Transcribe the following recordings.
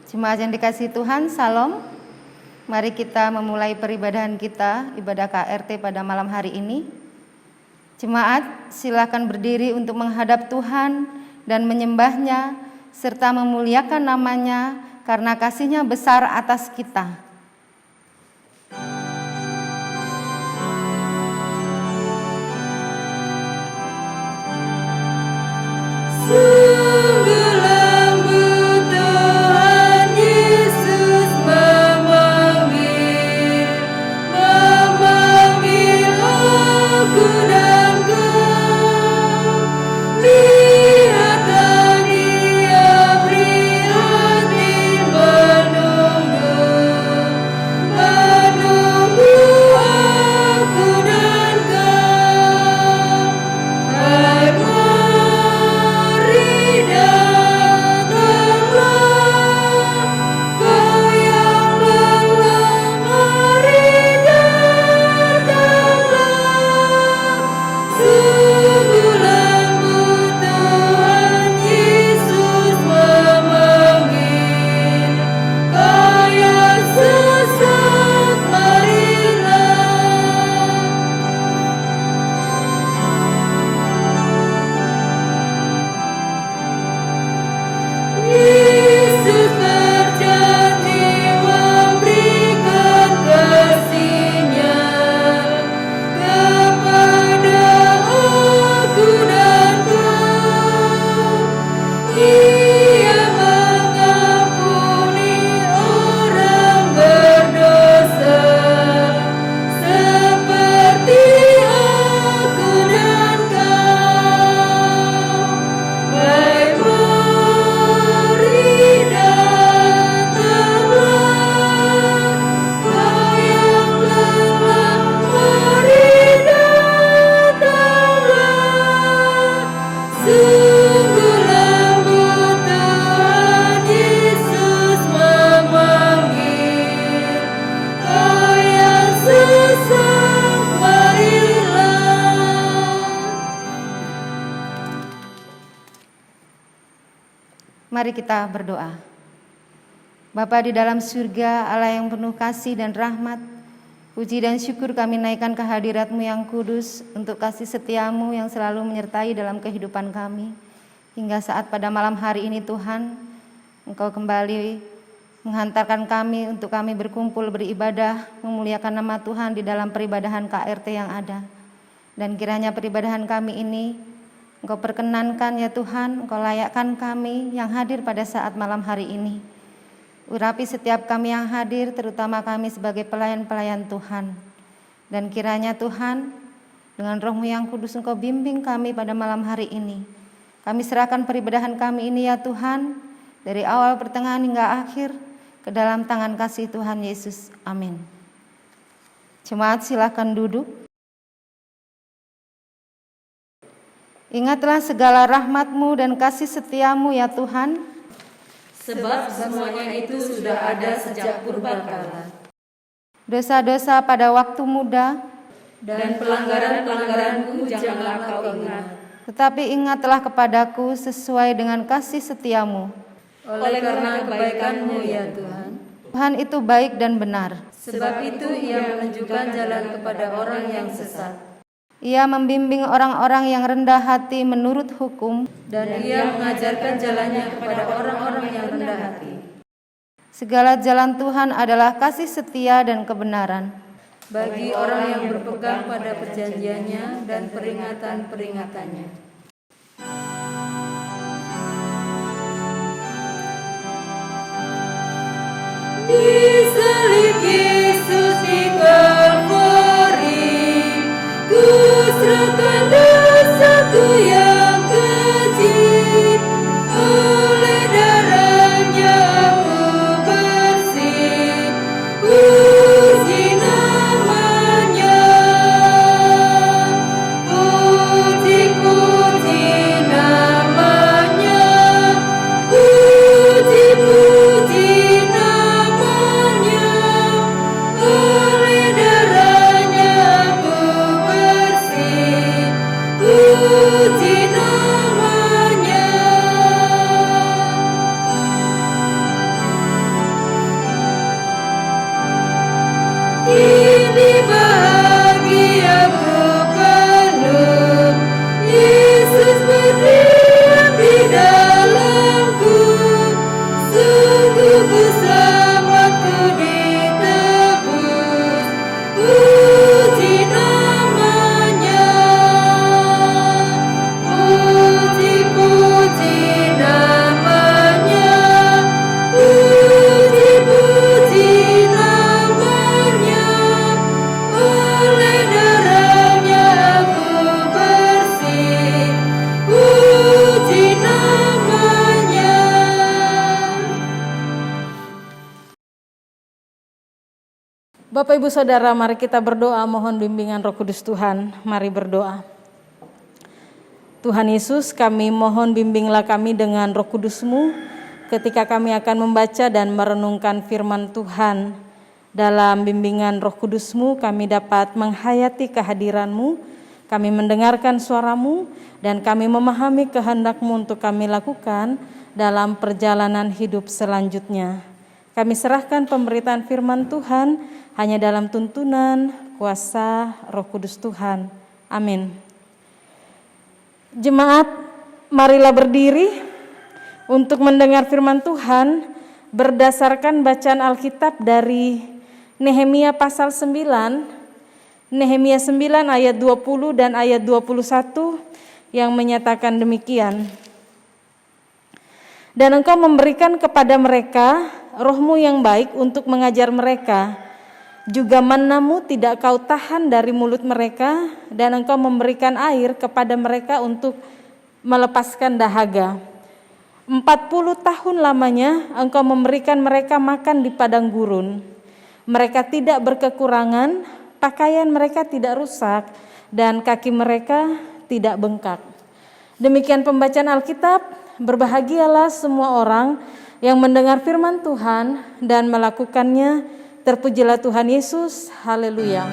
Jemaat yang dikasihi Tuhan, Salam. Mari kita memulai peribadahan kita, ibadah KRT pada malam hari ini. Jemaat, silakan berdiri untuk menghadap Tuhan dan menyembah-Nya serta memuliakan nama-Nya karena kasih-Nya besar atas kita. Mari kita berdoa. Bapa di dalam surga, Allah yang penuh kasih dan rahmat, puji dan syukur kami naikkan kehadirat-Mu yang kudus untuk kasih setia-Mu yang selalu menyertai dalam kehidupan kami. Hingga saat pada malam hari ini Tuhan, Engkau kembali menghantarkan kami untuk kami berkumpul beribadah, memuliakan nama Tuhan di dalam peribadahan KRT yang ada. Dan kiranya peribadahan kami ini Engkau perkenankan ya Tuhan, Engkau layakkan kami yang hadir pada saat malam hari ini. Urapi setiap kami yang hadir, terutama kami sebagai pelayan-pelayan Tuhan. Dan kiranya Tuhan, dengan Roh-Mu yang kudus Engkau bimbing kami pada malam hari ini. Kami serahkan peribadahan kami ini ya Tuhan, dari awal pertengahan hingga akhir, ke dalam tangan kasih Tuhan Yesus. Amin. Jemaat silakan duduk. Ingatlah segala rahmat-Mu dan kasih setia-Mu ya Tuhan. Sebab semuanya itu sudah ada sejak purbakala. Dosa-dosa pada waktu muda dan pelanggaran-pelanggaranku janganlah kau ingat. Tetapi ingatlah kepadaku sesuai dengan kasih setia-Mu. Oleh karena kebaikan-Mu ya Tuhan. Tuhan itu baik dan benar. Sebab itu Ia menunjukkan jalan kepada orang yang sesat. Ia membimbing orang-orang yang rendah hati menurut hukum, dan Ia mengajarkan jalannya kepada orang-orang yang rendah hati. Segala jalan Tuhan adalah kasih setia dan kebenaran bagi orang yang berpegang pada perjanjiannya dan peringatan-peringatannya. Disalib Yesus di Kalvari, ku serahkan dosaku yang keji, oleh darahnya aku bersih, puji namanya, puji namanya, puji namanya. Bapak Ibu Saudara, mari kita berdoa mohon bimbingan Roh Kudus Tuhan. Mari berdoa. Tuhan Yesus, kami mohon bimbinglah kami dengan Roh Kudus-Mu ketika kami akan membaca dan merenungkan firman Tuhan. Dalam bimbingan Roh Kudus-Mu kami dapat menghayati kehadiran-Mu, kami mendengarkan suara-Mu, dan kami memahami kehendak-Mu untuk kami lakukan dalam perjalanan hidup selanjutnya. Kami serahkan pemberitaan firman Tuhan hanya dalam tuntunan kuasa Roh Kudus Tuhan. Amin. Jemaat, marilah berdiri untuk mendengar firman Tuhan berdasarkan bacaan Alkitab dari Nehemia pasal 9, Nehemia 9 ayat 20 dan ayat 21 yang menyatakan demikian. Dan Engkau memberikan kepada mereka Roh-Mu yang baik untuk mengajar mereka, juga mana-Mu tidak Kau tahan dari mulut mereka, dan Engkau memberikan air kepada mereka untuk melepaskan dahaga. 40 tahun lamanya Engkau memberikan mereka makan di padang gurun. Mereka tidak berkekurangan, pakaian mereka tidak rusak, dan kaki mereka tidak bengkak. Demikian pembacaan Alkitab. Berbahagialah semua orang yang mendengar firman Tuhan dan melakukannya. Terpujilah Tuhan Yesus. Haleluya.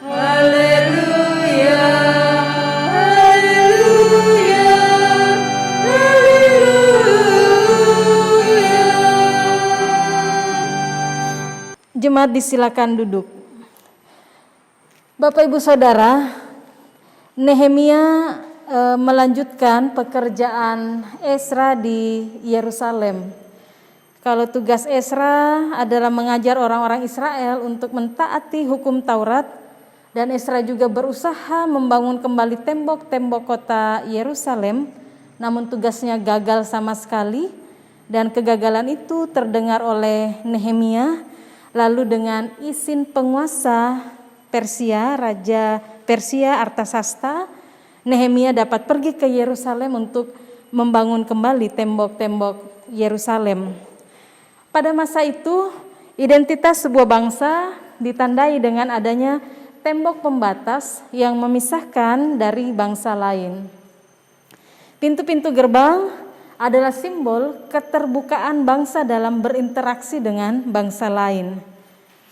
Haleluya, haleluya, haleluya. Jemaat disilakan duduk. Bapak Ibu Saudara, Nehemia melanjutkan pekerjaan Ezra di Yerusalem. Kalau tugas Ezra adalah mengajar orang-orang Israel untuk mentaati hukum Taurat, dan Ezra juga berusaha membangun kembali tembok-tembok kota Yerusalem, namun tugasnya gagal sama sekali, dan kegagalan itu terdengar oleh Nehemia. Lalu dengan izin penguasa Persia, Raja Persia Artasasta, Nehemia dapat pergi ke Yerusalem untuk membangun kembali tembok-tembok Yerusalem. Pada masa itu, identitas sebuah bangsa ditandai dengan adanya tembok pembatas yang memisahkan dari bangsa lain. Pintu-pintu gerbang adalah simbol keterbukaan bangsa dalam berinteraksi dengan bangsa lain.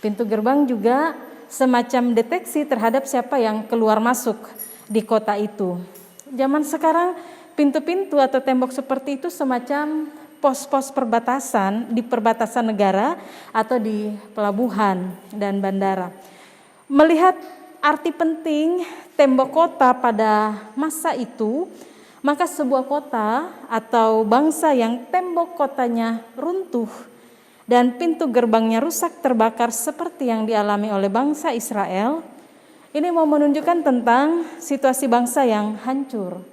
Pintu gerbang juga semacam deteksi terhadap siapa yang keluar masuk di kota itu. Zaman sekarang pintu-pintu atau tembok seperti itu semacam pos-pos perbatasan di perbatasan negara atau di pelabuhan dan bandara. Melihat arti penting tembok kota pada masa itu, maka sebuah kota atau bangsa yang tembok kotanya runtuh dan pintu gerbangnya rusak terbakar seperti yang dialami oleh bangsa Israel, ini mau menunjukkan tentang situasi bangsa yang hancur,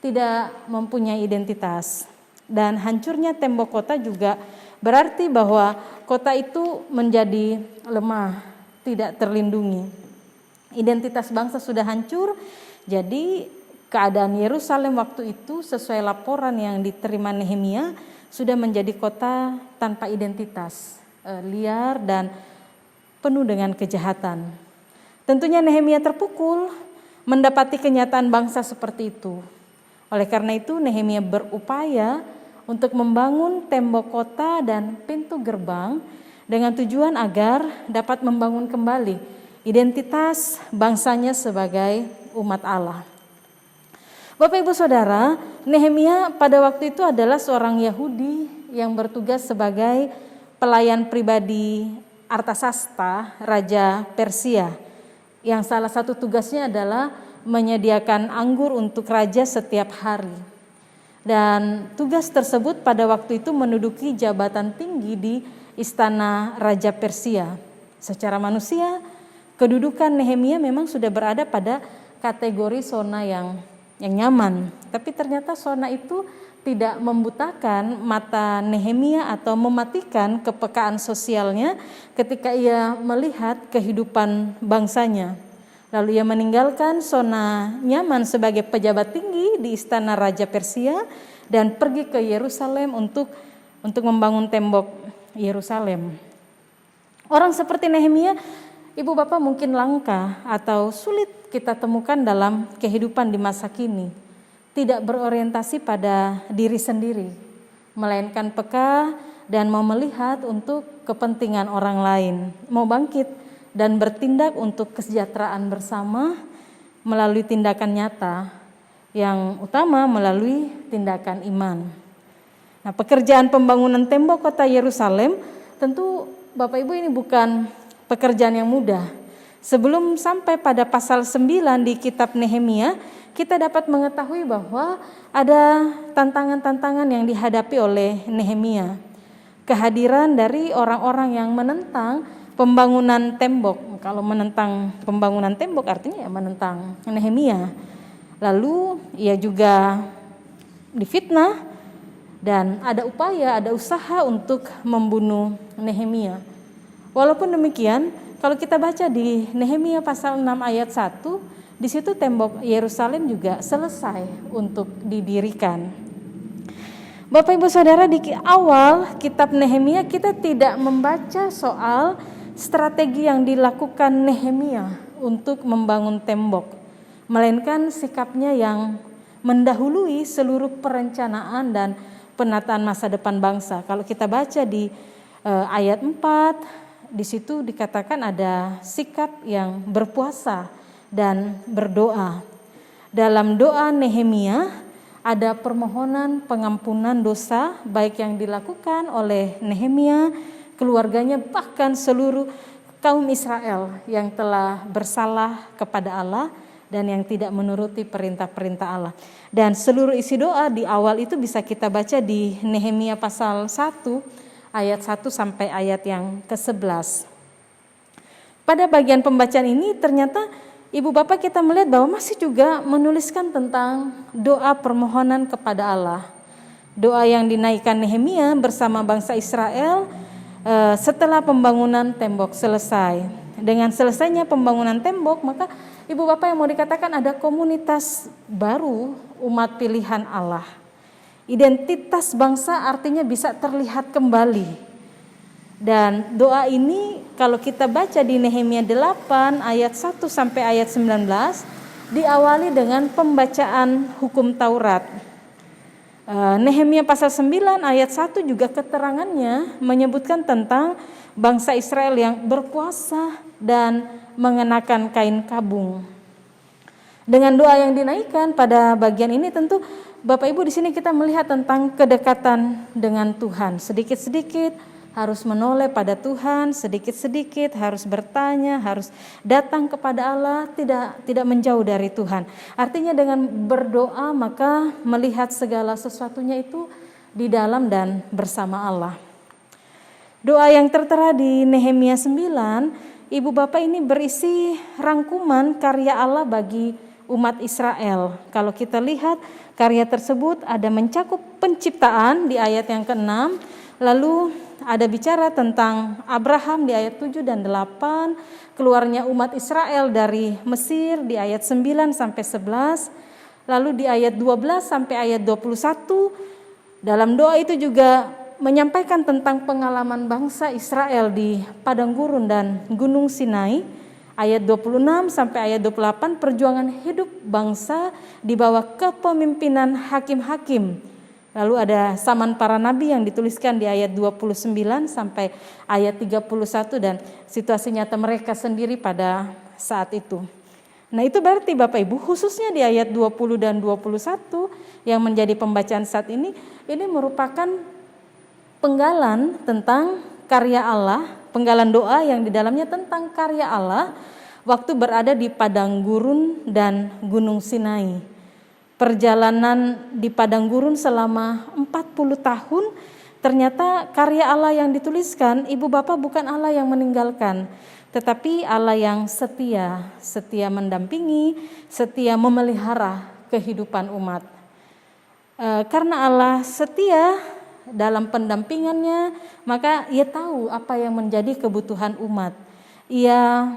tidak mempunyai identitas. Dan hancurnya tembok kota juga berarti bahwa kota itu menjadi lemah, tidak terlindungi. Identitas bangsa sudah hancur, jadi keadaan Yerusalem waktu itu sesuai laporan yang diterima Nehemia sudah menjadi kota tanpa identitas, liar dan penuh dengan kejahatan. Tentunya Nehemia terpukul mendapati kenyataan bangsa seperti itu. Oleh karena itu Nehemia berupaya untuk membangun tembok kota dan pintu gerbang dengan tujuan agar dapat membangun kembali identitas bangsanya sebagai umat Allah. Bapak Ibu Saudara, Nehemia pada waktu itu adalah seorang Yahudi yang bertugas sebagai pelayan pribadi Artasasta, Raja Persia, yang salah satu tugasnya adalah menyediakan anggur untuk raja setiap hari. Dan tugas tersebut pada waktu itu menduduki jabatan tinggi di istana Raja Persia. Secara manusia, kedudukan Nehemia memang sudah berada pada kategori zona yang nyaman. Tapi ternyata zona itu tidak membutakan mata Nehemia atau mematikan kepekaan sosialnya ketika ia melihat kehidupan bangsanya. Lalu ia meninggalkan zona nyaman sebagai pejabat tinggi di istana Raja Persia dan pergi ke Yerusalem untuk membangun tembok Yerusalem. Orang seperti Nehemia, Ibu Bapak mungkin langka atau sulit kita temukan dalam kehidupan di masa kini. Tidak berorientasi pada diri sendiri, melainkan peka dan mau melihat untuk kepentingan orang lain, mau bangkit dan bertindak untuk kesejahteraan bersama melalui tindakan nyata, yang utama melalui tindakan iman. Nah, pekerjaan pembangunan tembok kota Yerusalem tentu Bapak Ibu ini bukan pekerjaan yang mudah. Sebelum sampai pada pasal 9 di kitab Nehemia, kita dapat mengetahui bahwa ada tantangan-tantangan yang dihadapi oleh Nehemia. Kehadiran dari orang-orang yang menentang pembangunan tembok. Kalau menentang pembangunan tembok artinya ya menentang Nehemia. Lalu ia juga difitnah dan ada upaya, ada usaha untuk membunuh Nehemia. Walaupun demikian, kalau kita baca di Nehemia pasal 6 ayat 1, di situ tembok Yerusalem juga selesai untuk didirikan. Bapak Ibu Saudara, di awal kitab Nehemia kita tidak membaca soal strategi yang dilakukan Nehemia untuk membangun tembok, melainkan sikapnya yang mendahului seluruh perencanaan dan penataan masa depan bangsa. Kalau kita baca di ayat 4, di situ dikatakan ada sikap yang berpuasa dan berdoa. Dalam doa Nehemia ada permohonan pengampunan dosa baik yang dilakukan oleh Nehemia, keluarganya, bahkan seluruh kaum Israel yang telah bersalah kepada Allah dan yang tidak menuruti perintah-perintah Allah. Dan seluruh isi doa di awal itu bisa kita baca di Nehemia pasal 1 ayat 1 sampai ayat yang ke-11. Pada bagian pembacaan ini ternyata Ibu Bapak kita melihat bahwa masih juga menuliskan tentang doa permohonan kepada Allah. Doa yang dinaikkan Nehemia bersama bangsa Israel setelah pembangunan tembok selesai. Dengan selesainya pembangunan tembok, maka Ibu Bapak yang mau dikatakan ada komunitas baru umat pilihan Allah. Identitas bangsa artinya bisa terlihat kembali. Dan doa ini kalau kita baca di Nehemia 8 ayat 1 sampai ayat 19 diawali dengan pembacaan hukum Taurat. Nehemia pasal 9 ayat 1 juga keterangannya menyebutkan tentang bangsa Israel yang berpuasa dan mengenakan kain kabung. Dengan doa yang dinaikkan pada bagian ini tentu Bapak Ibu di sini kita melihat tentang kedekatan dengan Tuhan. Sedikit-sedikit harus menoleh pada Tuhan, sedikit-sedikit harus bertanya, harus datang kepada Allah, tidak menjauh dari Tuhan. Artinya dengan berdoa maka melihat segala sesuatunya itu di dalam dan bersama Allah. Doa yang tertera di Nehemia 9, Ibu Bapak ini berisi rangkuman karya Allah bagi umat Israel. Kalau kita lihat karya tersebut ada mencakup penciptaan di ayat yang ke-6, lalu ada bicara tentang Abraham di ayat 7 dan 8, keluarnya umat Israel dari Mesir di ayat 9 sampai 11, lalu di ayat 12 sampai ayat 21. Dalam doa itu juga menyampaikan tentang pengalaman bangsa Israel di padang gurun dan gunung Sinai, ayat 26 sampai ayat 28, perjuangan hidup bangsa di bawah kepemimpinan hakim-hakim. Lalu ada Saman para Nabi yang dituliskan di ayat 29 sampai ayat 31 dan situasi nyata mereka sendiri pada saat itu. Nah itu berarti Bapak Ibu khususnya di ayat 20 dan 21 yang menjadi pembacaan saat ini merupakan penggalan tentang karya Allah, penggalan doa yang di dalamnya tentang karya Allah waktu berada di padang gurun dan gunung Sinai. Perjalanan di padang gurun selama 40 tahun, ternyata karya Allah yang dituliskan, Ibu Bapak bukan Allah yang meninggalkan, tetapi Allah yang setia mendampingi, setia memelihara kehidupan umat. Karena Allah setia dalam pendampingannya, maka ia tahu apa yang menjadi kebutuhan umat. Ia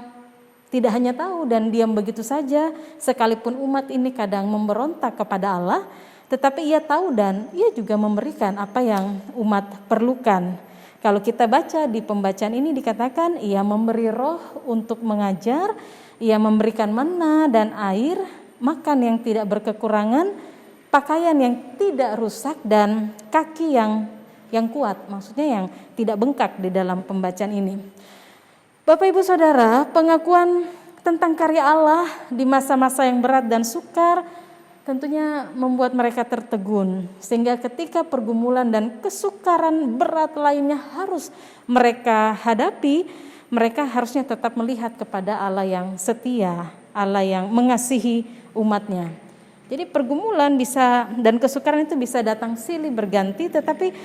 tidak hanya tahu dan diam begitu saja, sekalipun umat ini kadang memberontak kepada Allah, tetapi ia tahu dan ia juga memberikan apa yang umat perlukan. Kalau kita baca di pembacaan ini dikatakan Ia memberi roh untuk mengajar, Ia memberikan manna dan air, makan yang tidak berkekurangan, pakaian yang tidak rusak, dan kaki yang kuat, maksudnya yang tidak bengkak di dalam pembacaan ini. Bapak Ibu Saudara, pengakuan tentang karya Allah di masa-masa yang berat dan sukar tentunya membuat mereka tertegun, sehingga ketika pergumulan dan kesukaran berat lainnya harus mereka hadapi, mereka harusnya tetap melihat kepada Allah yang setia, Allah yang mengasihi umatnya. Jadi pergumulan bisa dan kesukaran itu bisa datang silih berganti, tetapi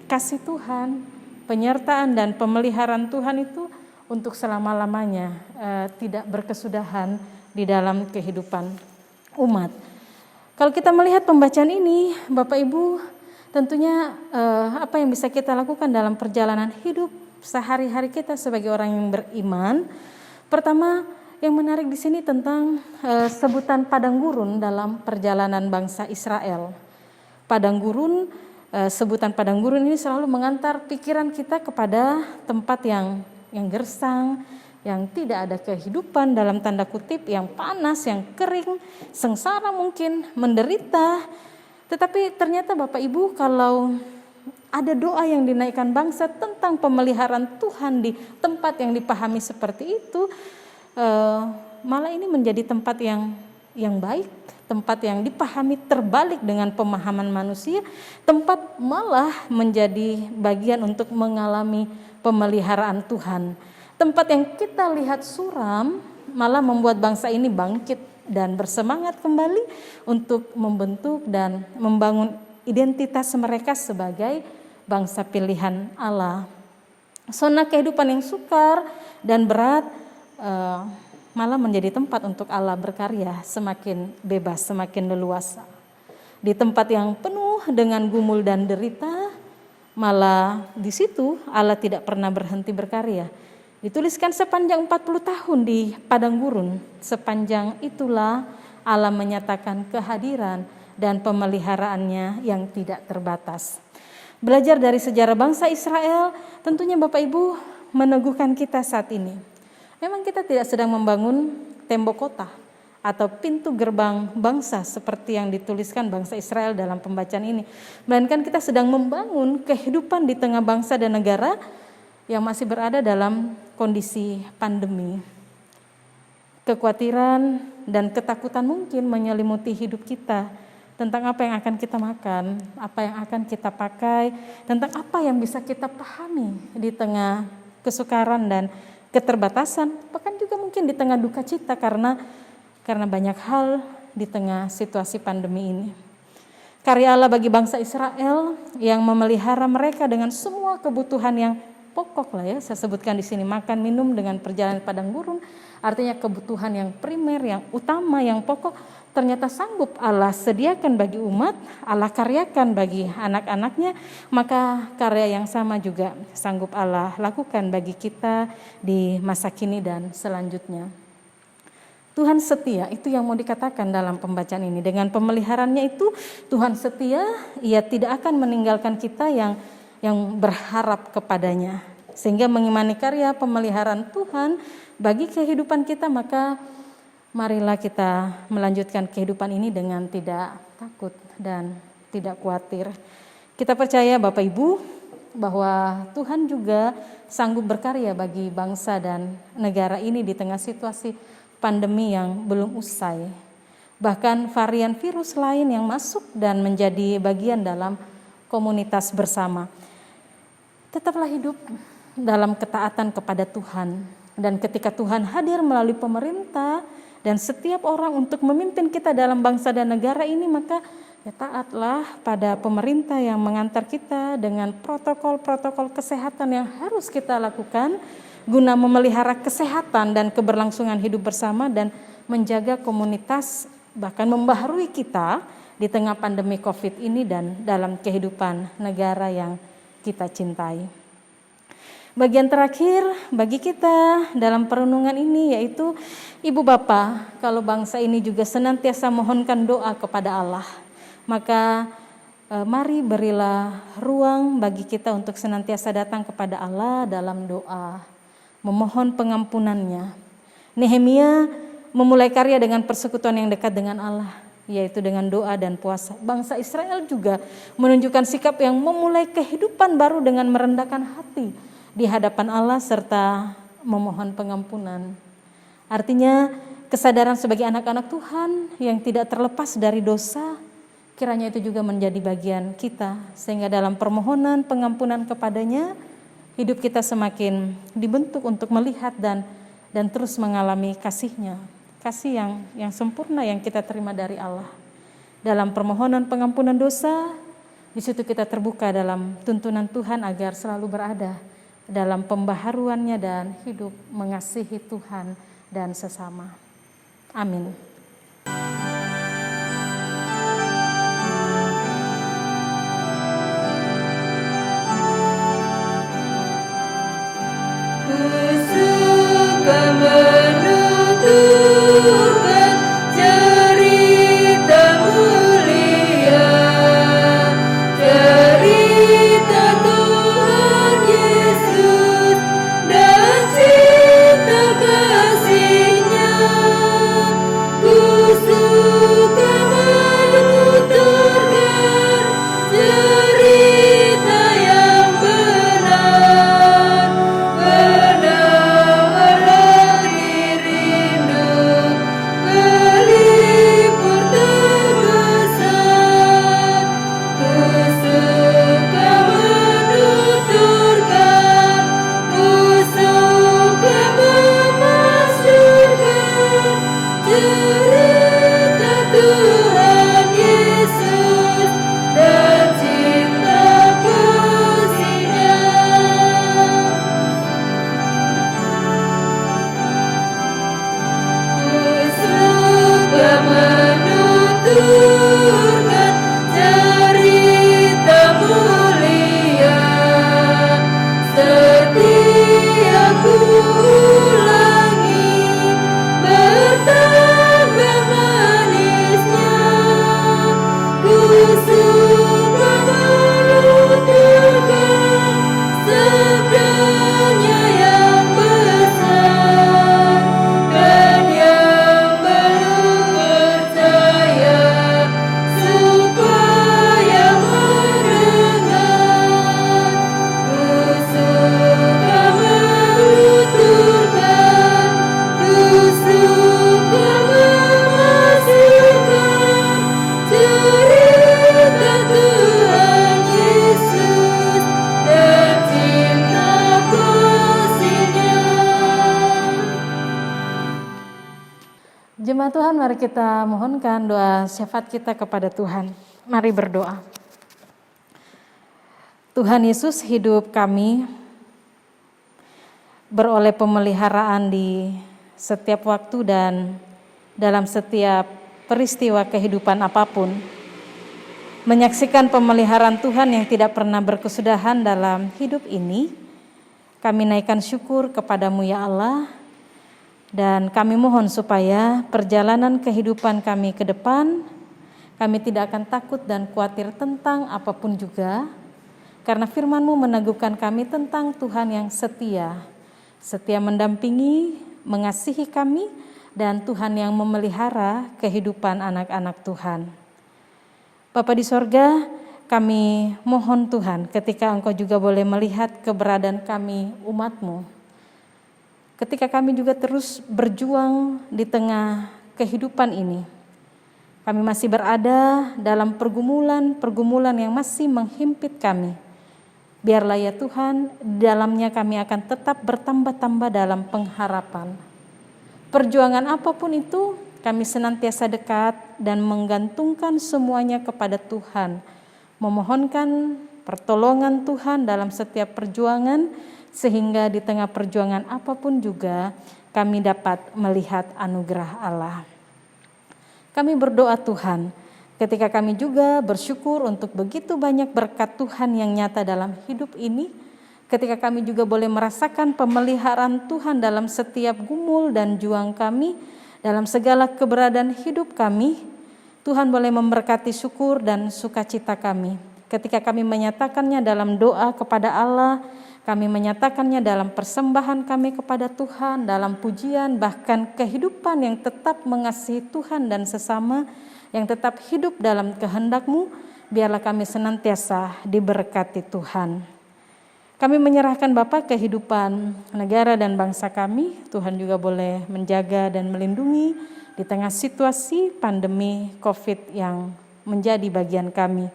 kasih Tuhan, penyertaan dan pemeliharaan Tuhan itu untuk selama-lamanya, tidak berkesudahan di dalam kehidupan umat. Kalau kita melihat pembacaan ini, Bapak Ibu, tentunya apa yang bisa kita lakukan dalam perjalanan hidup sehari-hari kita sebagai orang yang beriman. Pertama, yang menarik di sini tentang sebutan padang gurun dalam perjalanan bangsa Israel. Padang gurun, sebutan padang gurun ini selalu mengantar pikiran kita kepada tempat yang gersang, yang tidak ada kehidupan, dalam tanda kutip, yang panas, yang kering, sengsara mungkin, menderita. Tetapi ternyata Bapak Ibu, kalau ada doa yang dinaikkan bangsa tentang pemeliharaan Tuhan di tempat yang dipahami seperti itu, malah ini menjadi tempat yang baik, tempat yang dipahami terbalik dengan pemahaman manusia, tempat malah menjadi bagian untuk mengalami pemeliharaan Tuhan. Tempat yang kita lihat suram malah membuat bangsa ini bangkit dan bersemangat kembali untuk membentuk dan membangun identitas mereka sebagai bangsa pilihan Allah. Zona kehidupan yang sukar dan berat malah menjadi tempat untuk Allah berkarya semakin bebas, semakin leluasa. Di tempat yang penuh dengan gumul dan derita, malah di situ Allah tidak pernah berhenti berkarya. Dituliskan sepanjang 40 tahun di padang gurun, sepanjang itulah Allah menyatakan kehadiran dan pemeliharaannya yang tidak terbatas. Belajar dari sejarah bangsa Israel tentunya Bapak Ibu meneguhkan kita saat ini. Memang kita tidak sedang membangun tembok kota atau pintu gerbang bangsa seperti yang dituliskan bangsa Israel dalam pembacaan ini, melainkan kita sedang membangun kehidupan di tengah bangsa dan negara yang masih berada dalam kondisi pandemi. Kekhawatiran dan ketakutan mungkin menyelimuti hidup kita tentang apa yang akan kita makan, apa yang akan kita pakai, tentang apa yang bisa kita pahami di tengah kesukaran dan keterbatasan, bahkan juga mungkin di tengah duka cita karena banyak hal di tengah situasi pandemi ini. Karya Allah bagi bangsa Israel yang memelihara mereka dengan semua kebutuhan yang pokok lah ya, saya sebutkan di sini, makan, minum dengan perjalanan padang gurun, artinya kebutuhan yang primer, yang utama, yang pokok, ternyata sanggup Allah sediakan bagi umat, Allah karyakan bagi anak-anaknya, maka karya yang sama juga sanggup Allah lakukan bagi kita di masa kini dan selanjutnya. Tuhan setia, itu yang mau dikatakan dalam pembacaan ini. Dengan pemeliharaannya itu Tuhan setia, Ia tidak akan meninggalkan kita yang berharap kepadanya. Sehingga mengimani karya pemeliharaan Tuhan bagi kehidupan kita, maka marilah kita melanjutkan kehidupan ini dengan tidak takut dan tidak khawatir. Kita percaya Bapak Ibu bahwa Tuhan juga sanggup berkarya bagi bangsa dan negara ini di tengah situasi pandemi yang belum usai. Bahkan varian virus lain yang masuk dan menjadi bagian dalam komunitas bersama. Tetaplah hidup dalam ketaatan kepada Tuhan. Dan ketika Tuhan hadir melalui pemerintah dan setiap orang untuk memimpin kita dalam bangsa dan negara ini, maka ya taatlah pada pemerintah yang mengantar kita dengan protokol-protokol kesehatan yang harus kita lakukan guna memelihara kesehatan dan keberlangsungan hidup bersama dan menjaga komunitas, bahkan membaharui kita di tengah pandemi COVID ini dan dalam kehidupan negara yang kita cintai. Bagian terakhir bagi kita dalam perenungan ini yaitu Ibu Bapa, kalau bangsa ini juga senantiasa mohonkan doa kepada Allah, maka Mari berilah ruang bagi kita untuk senantiasa datang kepada Allah dalam doa, memohon pengampunannya. Nehemia memulai karya dengan persekutuan yang dekat dengan Allah, yaitu dengan doa dan puasa. Bangsa Israel juga menunjukkan sikap yang memulai kehidupan baru dengan merendahkan hati di hadapan Allah serta memohon pengampunan. Artinya kesadaran sebagai anak-anak Tuhan yang tidak terlepas dari dosa, kiranya itu juga menjadi bagian kita, sehingga dalam permohonan pengampunan kepadanya, hidup kita semakin dibentuk untuk melihat dan terus mengalami kasih-Nya, kasih yang sempurna yang kita terima dari Allah. Dalam permohonan pengampunan dosa, di situ kita terbuka dalam tuntunan Tuhan agar selalu berada dalam pembaharuannya dan hidup mengasihi Tuhan dan sesama. Amin. Menuturkan cerita mulia, cerita Tuhan Yesus dan cinta kasih-Nya. Ku suka menuturkan cerita yang benar, melipur terbesar. Ku suka menuturkan, ku suka memasukkan cerita Tuhan Yesus dan cinta kasih-Nya. Suka menuturkan cerita mulia, setiap ku ulangi bertambah manisnya. Ku suka menuturkan sabdanya yang besar dan yang belum percaya supaya mendengar. Ku suka menuturkan, ku suka memasukkan cerita Tuhan Yesus dan cinta kasih-Nya. Jemaat Tuhan, mari kita mohonkan doa syafaat kita kepada Tuhan. Mari berdoa. Tuhan Yesus, hidup kami beroleh pemeliharaan di setiap waktu dan dalam setiap peristiwa kehidupan apapun. Menyaksikan pemeliharaan Tuhan yang tidak pernah berkesudahan dalam hidup ini, kami naikkan syukur kepadamu ya Allah, dan kami mohon supaya perjalanan kehidupan kami ke depan, kami tidak akan takut dan khawatir tentang apapun juga, karena firman-Mu meneguhkan kami tentang Tuhan yang setia mendampingi, mengasihi kami, dan Tuhan yang memelihara kehidupan anak-anak Tuhan. Bapa di sorga, kami mohon Tuhan ketika Engkau juga boleh melihat keberadaan kami umat-Mu, ketika kami juga terus berjuang di tengah kehidupan ini, kami masih berada dalam pergumulan yang masih menghimpit kami. Biarlah ya Tuhan, di dalamnya kami akan tetap bertambah-tambah dalam pengharapan. Perjuangan apapun itu, kami senantiasa dekat dan menggantungkan semuanya kepada Tuhan, memohonkan pertolongan Tuhan dalam setiap perjuangan, sehingga di tengah perjuangan apapun juga kami dapat melihat anugerah Allah. Kami berdoa Tuhan, ketika kami juga bersyukur untuk begitu banyak berkat Tuhan yang nyata dalam hidup ini, ketika kami juga boleh merasakan pemeliharaan Tuhan dalam setiap gumul dan juang kami, dalam segala keberadaan hidup kami Tuhan boleh memberkati syukur dan sukacita kami. Ketika kami menyatakannya dalam doa kepada Allah, kami menyatakannya dalam persembahan kami kepada Tuhan, dalam pujian, bahkan kehidupan yang tetap mengasihi Tuhan dan sesama, yang tetap hidup dalam kehendak-Mu, biarlah kami senantiasa diberkati Tuhan. Kami menyerahkan Bapa kehidupan negara dan bangsa kami. Tuhan juga boleh menjaga dan melindungi di tengah situasi pandemi COVID yang menjadi bagian kami.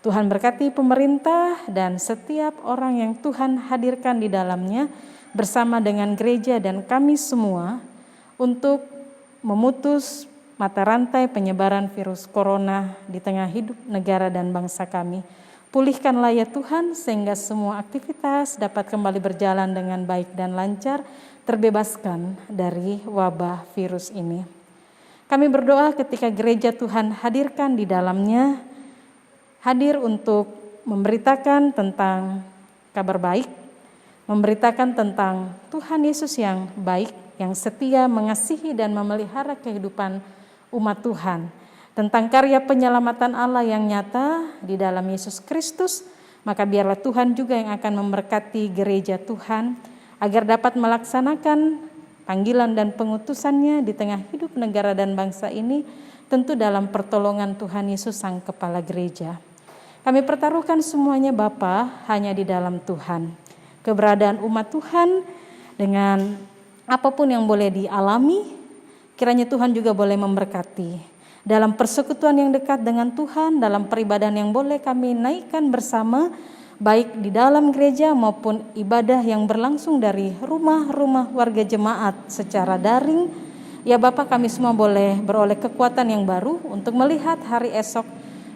Tuhan berkati pemerintah dan setiap orang yang Tuhan hadirkan di dalamnya bersama dengan gereja dan kami semua untuk memutus mata rantai penyebaran virus corona di tengah hidup negara dan bangsa kami. Pulihkanlah ya Tuhan sehingga semua aktivitas dapat kembali berjalan dengan baik dan lancar, terbebaskan dari wabah virus ini. Kami berdoa ketika gereja Tuhan hadirkan di dalamnya, hadir untuk memberitakan tentang kabar baik, memberitakan tentang Tuhan Yesus yang baik, yang setia, mengasihi dan memelihara kehidupan umat Tuhan, tentang karya penyelamatan Allah yang nyata di dalam Yesus Kristus, maka biarlah Tuhan juga yang akan memberkati gereja Tuhan agar dapat melaksanakan panggilan dan pengutusannya di tengah hidup negara dan bangsa ini, tentu dalam pertolongan Tuhan Yesus Sang Kepala Gereja. Kami pertaruhkan semuanya Bapa hanya di dalam Tuhan. Keberadaan umat Tuhan dengan apapun yang boleh dialami, kiranya Tuhan juga boleh memberkati. Dalam persekutuan yang dekat dengan Tuhan, dalam peribadahan yang boleh kami naikkan bersama, baik di dalam gereja maupun ibadah yang berlangsung dari rumah-rumah warga jemaat secara daring. Ya Bapa, kami semua boleh beroleh kekuatan yang baru untuk melihat hari esok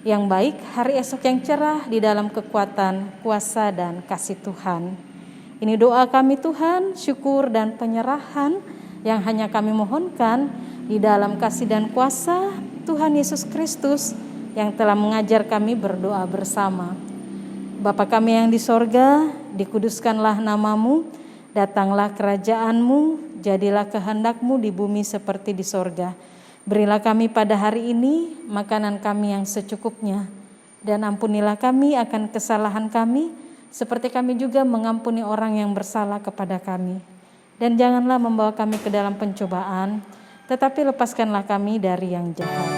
yang baik, hari esok yang cerah di dalam kekuatan, kuasa dan kasih Tuhan. Ini doa kami Tuhan, syukur dan penyerahan yang hanya kami mohonkan di dalam kasih dan kuasa Tuhan Yesus Kristus yang telah mengajar kami berdoa bersama. Bapa kami yang di sorga, dikuduskanlah namamu, datanglah kerajaan-Mu, jadilah kehendak-Mu di bumi seperti di sorga. Berilah kami pada hari ini makanan kami yang secukupnya, dan ampunilah kami akan kesalahan kami, seperti kami juga mengampuni orang yang bersalah kepada kami. Dan janganlah membawa kami ke dalam pencobaan, tetapi lepaskanlah kami dari yang jahat.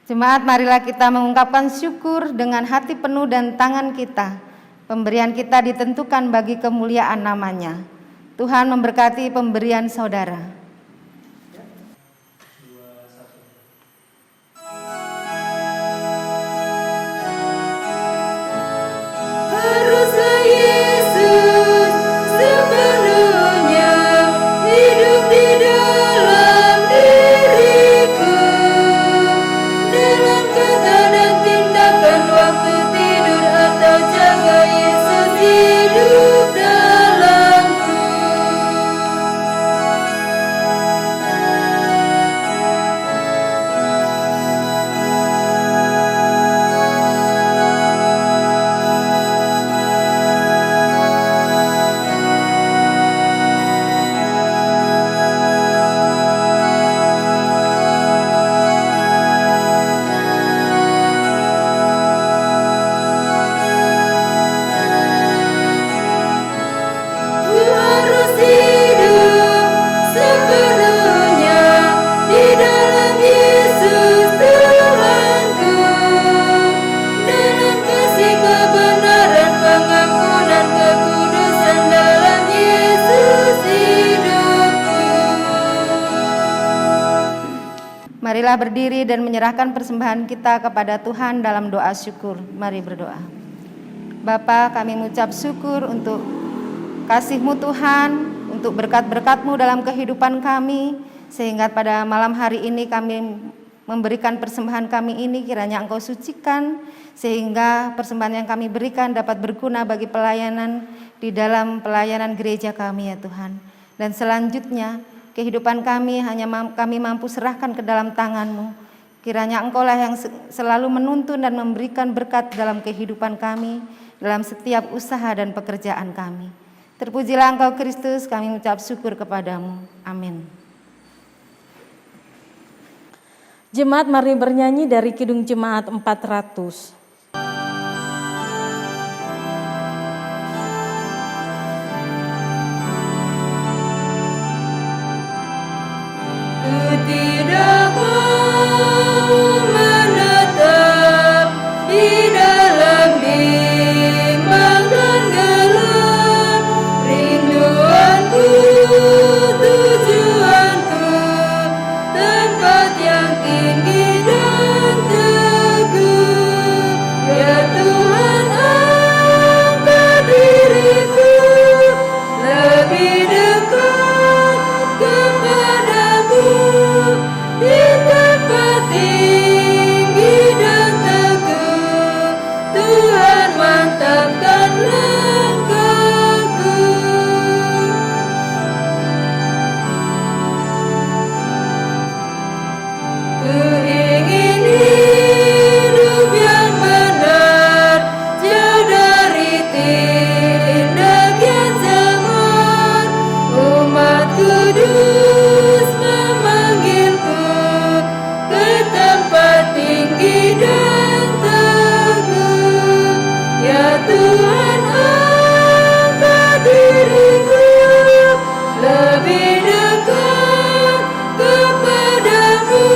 Jemaat, marilah kita mengungkapkan syukur dengan hati penuh dan tangan kita. Pemberian kita ditentukan bagi kemuliaan namanya. Tuhan memberkati pemberian saudara. Marilah berdiri dan menyerahkan persembahan kita kepada Tuhan dalam doa syukur. Mari berdoa. Bapa, kami mengucap syukur untuk kasih-Mu Tuhan, untuk berkat-berkat-Mu dalam kehidupan kami. sehingga pada malam hari ini kami memberikan persembahan kami ini, kiranya Engkau sucikan, sehingga persembahan yang kami berikan dapat berguna bagi pelayanan di dalam pelayanan gereja kami ya Tuhan. Dan selanjutnya kehidupan kami hanya kami mampu serahkan ke dalam tangan-Mu. Kiranya Engkau lah yang selalu menuntun dan memberikan berkat dalam kehidupan kami, dalam setiap usaha dan pekerjaan kami. Terpujilah Engkau Kristus, kami mengucap syukur kepadamu. Amin. Jemaat mari bernyanyi dari Kidung Jemaat 400. Tidak mau menetap di dalam bimbang dan gelap, rinduanku, tujuanku, tempat yang tinggi dan teguh. Ya Tuhan, angkat diriku lebih dekat kepadamu di tempat tinggi dan teguh. Tuhan, mantapkan langkahku. Ku ingin hidup yang benar, jauh dari tindak yang jahat. Umat kudus memanggilku ke tempat tinggi dan teguh. Ya Tuhan, angkat diriku lebih dekat kepadamu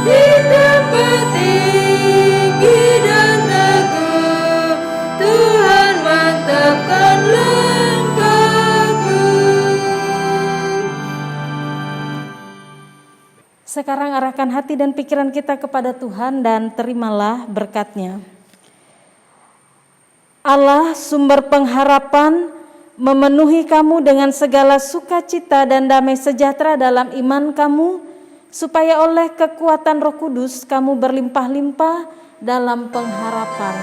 di tempat tinggi dan teguh. Tuhan, mantapkan langkahku. Sekarang arahkan hati dan pikiran kita kepada Tuhan dan terimalah berkat-Nya. Allah, sumber pengharapan, memenuhi kamu dengan segala sukacita dan damai sejahtera dalam iman kamu, supaya oleh kekuatan Roh Kudus kamu berlimpah-limpah dalam pengharapan.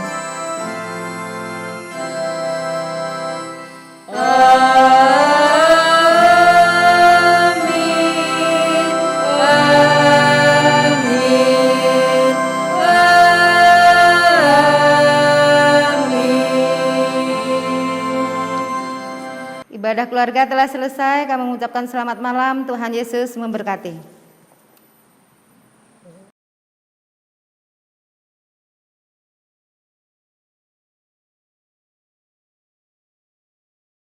Ibadah keluarga telah selesai, kami mengucapkan selamat malam, Tuhan Yesus memberkati.